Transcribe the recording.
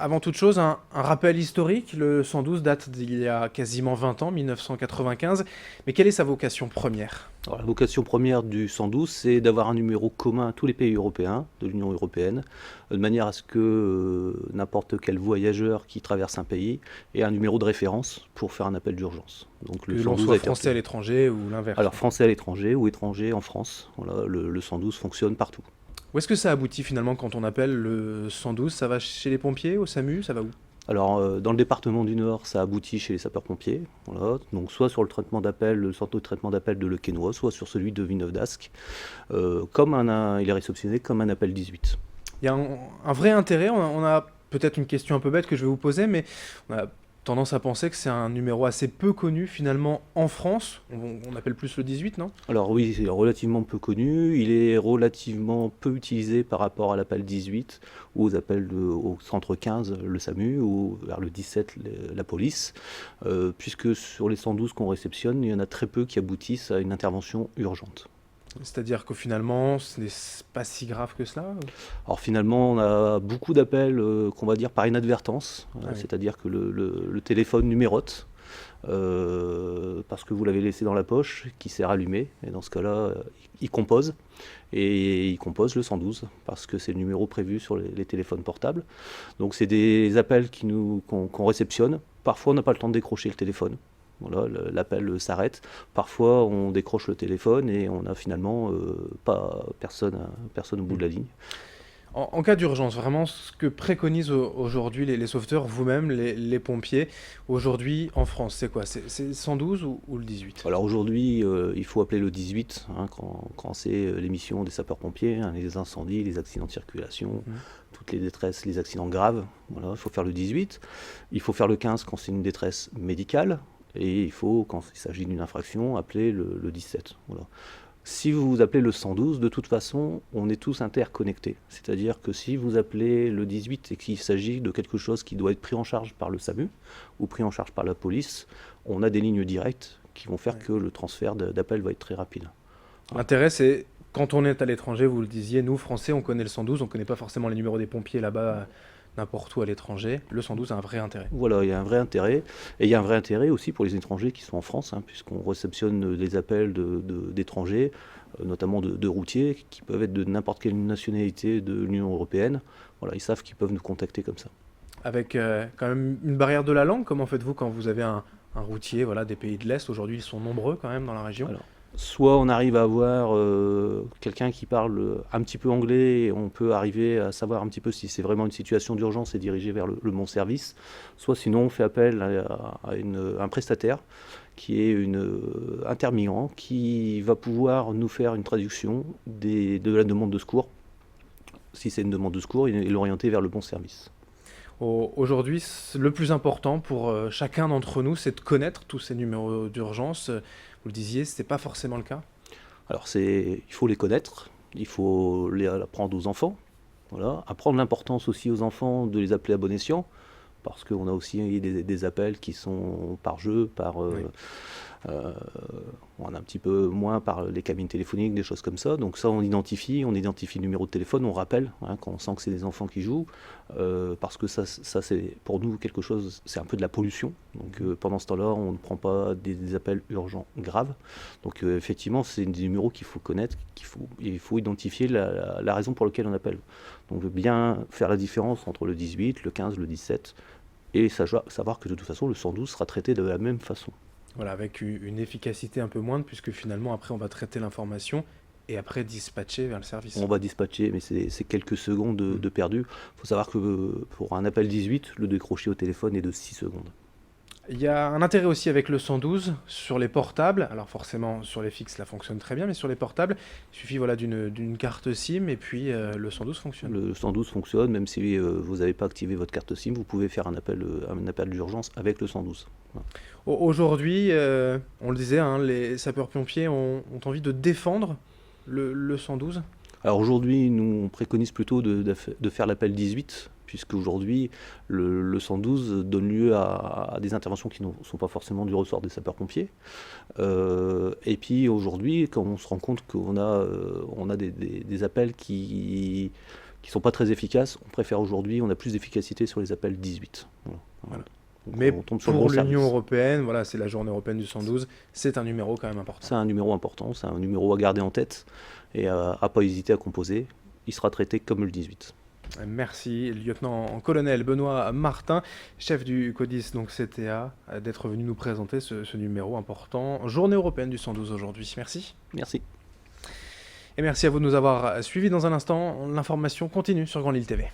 Avant toute chose, un rappel historique. Le 112 date d'il y a quasiment 20 ans, 1995. Mais quelle est sa vocation première? Alors, la vocation première du 112, c'est d'avoir un numéro commun à tous les pays européens, de l'Union européenne, de manière à ce que n'importe quel voyageur qui traverse un pays ait un numéro de référence pour faire un appel d'urgence. Donc Que le l'on 112 a soit été français à retenu. l'étranger ou l'inverse. Alors français à l'étranger ou étranger en France, voilà, le 112 fonctionne partout. Où est-ce que ça aboutit finalement quand on appelle le 112? Ça va chez les pompiers, au SAMU, ça va où? Alors, dans le département du Nord, ça aboutit chez les sapeurs-pompiers, voilà. Donc soit sur le traitement d'appel, le centre de traitement d'appel de Le Quesnoy, soit sur celui de Villeneuve-d'Ascq, il est réceptionné comme un appel 18. Il y a un vrai intérêt. On a peut-être une question un peu bête que je vais vous poser, mais on a tendance à penser que c'est un numéro assez peu connu finalement en France. On appelle plus le 18, non? Alors oui, c'est relativement peu connu, il est relativement peu utilisé par rapport à l'appel 18 ou aux appels au centre 15, le SAMU, ou vers le 17, la police, puisque sur les 112 qu'on réceptionne, il y en a très peu qui aboutissent à une intervention urgente. C'est-à-dire que finalement, ce n'est pas si grave que cela? Alors finalement, on a beaucoup d'appels qu'on va dire par inadvertance, Ah oui. c'est-à-dire que le téléphone numérote parce que vous l'avez laissé dans la poche, qui s'est rallumé, et dans ce cas-là, il compose, et il compose le 112, parce que c'est le numéro prévu sur les téléphones portables. Donc c'est des appels qu'on réceptionne. Parfois, on n'a pas le temps de décrocher le téléphone. Voilà, l'appel s'arrête. Parfois, on décroche le téléphone et on n'a finalement pas personne au bout de la ligne. En cas d'urgence, vraiment, ce que préconisent aujourd'hui les sauveteurs, vous-même, les pompiers, aujourd'hui en France, c'est quoi? C'est 112 ou le 18? Alors aujourd'hui, il faut appeler le 18 hein, quand c'est l'émission des sapeurs-pompiers, hein, les incendies, les accidents de circulation, Mhm. toutes les détresses, les accidents graves. Voilà, il faut faire le 18. Il faut faire le 15 quand c'est une détresse médicale. Et il faut, quand il s'agit d'une infraction, appeler le 17. Voilà. Si vous appelez le 112, de toute façon, on est tous interconnectés. C'est-à-dire que si vous appelez le 18 et qu'il s'agit de quelque chose qui doit être pris en charge par le SAMU ou pris en charge par la police, on a des lignes directes qui vont faire Ouais. que le transfert d'appel va être très rapide. Voilà. L'intérêt, c'est quand on est à l'étranger, vous le disiez, nous, Français, on connaît le 112, on connaît pas forcément les numéros des pompiers là-bas, n'importe où à l'étranger. Le 112 a un vrai intérêt. Voilà, il y a un vrai intérêt. Et il y a un vrai intérêt aussi pour les étrangers qui sont en France, hein, puisqu'on réceptionne des appels d'étrangers, notamment de routiers, qui peuvent être de n'importe quelle nationalité de l'Union européenne. Voilà, ils savent qu'ils peuvent nous contacter comme ça. Avec quand même une barrière de la langue, comment faites-vous quand vous avez un routier, voilà, des pays de l'Est? Aujourd'hui, ils sont nombreux quand même dans la région. Alors, soit on arrive à avoir quelqu'un qui parle un petit peu anglais et on peut arriver à savoir un petit peu si c'est vraiment une situation d'urgence et diriger vers le bon service, soit sinon on fait appel à un prestataire qui est un intermigrant qui va pouvoir nous faire une traduction de la demande de secours. Si c'est une demande de secours, et l'orienter vers le bon service. Aujourd'hui, le plus important pour chacun d'entre nous, c'est de connaître tous ces numéros d'urgence. Vous le disiez, ce n'est pas forcément le cas. Alors il faut les connaître, il faut les apprendre aux enfants, voilà. Apprendre l'importance aussi aux enfants de les appeler à bon escient, parce qu'on a aussi des appels qui sont par jeu, Oui. euh, on a un petit peu moins par les cabines téléphoniques, des choses comme ça. Donc ça, on identifie le numéro de téléphone, on rappelle hein, quand on sent que c'est des enfants qui jouent, parce que ça c'est pour nous quelque chose, c'est un peu de la pollution. Donc pendant ce temps-là, on ne prend pas des appels urgents graves. Donc effectivement, c'est des numéros qu'il faut connaître, il faut identifier la raison pour laquelle on appelle. Donc bien faire la différence entre le 18, le 15, le 17, et savoir que de toute façon, le 112 sera traité de la même façon. Voilà, avec une efficacité un peu moindre, puisque finalement, après, on va traiter l'information et après dispatcher vers le service. On va dispatcher, mais c'est quelques secondes Mm. de perdu. Il faut savoir que pour un appel 18, le décrocher au téléphone est de 6 secondes. Il y a un intérêt aussi avec le 112 sur les portables. Alors forcément, sur les fixes, ça fonctionne très bien, mais sur les portables, il suffit voilà, d'une carte SIM et puis le 112 fonctionne. Le 112 fonctionne, même si vous n'avez pas activé votre carte SIM, vous pouvez faire un appel d'urgence avec le 112. Voilà. Aujourd'hui, on le disait, hein, les sapeurs-pompiers ont envie de défendre le 112. Alors aujourd'hui, nous on préconise plutôt de faire l'appel 18, puisque aujourd'hui le 112 donne lieu à des interventions qui ne sont pas forcément du ressort des sapeurs-pompiers. Et puis aujourd'hui, quand on se rend compte qu'on a, on a des appels qui sont pas très efficaces. On préfère aujourd'hui, on a plus d'efficacité sur les appels 18. Voilà. Donc, Mais on tombe sur le pour bon service. l'Union européenne, voilà, c'est la journée européenne du 112, c'est un numéro quand même important. C'est un numéro important, c'est un numéro à garder en tête et à pas hésiter à composer. Il sera traité comme le 18. Merci, lieutenant-colonel Benoît Martin, chef du CODIS, donc CTA, d'être venu nous présenter ce numéro important. Journée européenne du 112 aujourd'hui. Merci. Merci. Et merci à vous de nous avoir suivis. Dans un instant, l'information continue sur Grand Lille TV.